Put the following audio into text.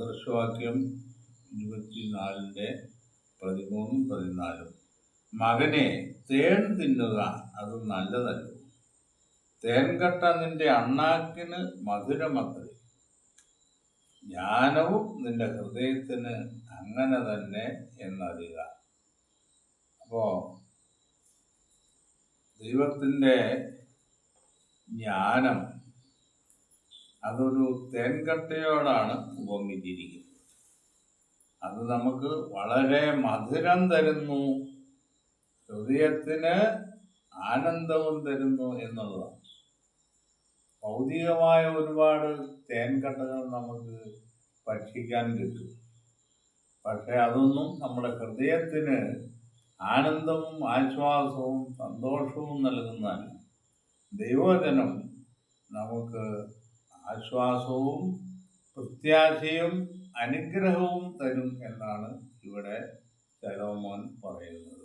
സദൃശവാക്യം 24:13-14. മകനെ, തേൻ തിന്നുക, അത് നല്ലതല്ല. തേൻകട്ട നിന്റെ അണ്ണാക്കിന് മധുരമത്രേ. ജ്ഞാനവും നിന്റെ ഹൃദയത്തിന് അങ്ങനെ തന്നെ എന്നറിയുക. അപ്പോ ദൈവത്തിൻ്റെ ജ്ഞാനം അതൊരു തേൻകട്ടയോടാണ് ഉപമിച്ചിരിക്കുന്നത്. അത് നമുക്ക് വളരെ മധുരം തരുന്നു, ഹൃദയത്തിന് ആനന്ദവും തരുന്നു എന്നുള്ളതാണ്. ഭൗതികമായ ഒരുപാട് തേൻകട്ടകൾ നമുക്ക് ഭക്ഷിക്കാൻ കിട്ടും. പക്ഷെ അതൊന്നും നമ്മുടെ ഹൃദയത്തിന് ആനന്ദവും ആശ്വാസവും സന്തോഷവും നൽകുന്നതല്ല. ദൈവവചനം നമുക്ക് ആശ്വാസവും പ്രത്യാശയും അനുഗ്രഹവും തരും എന്നാണ് ഇവിടെ ശലോമോൻ പറയുന്നത്.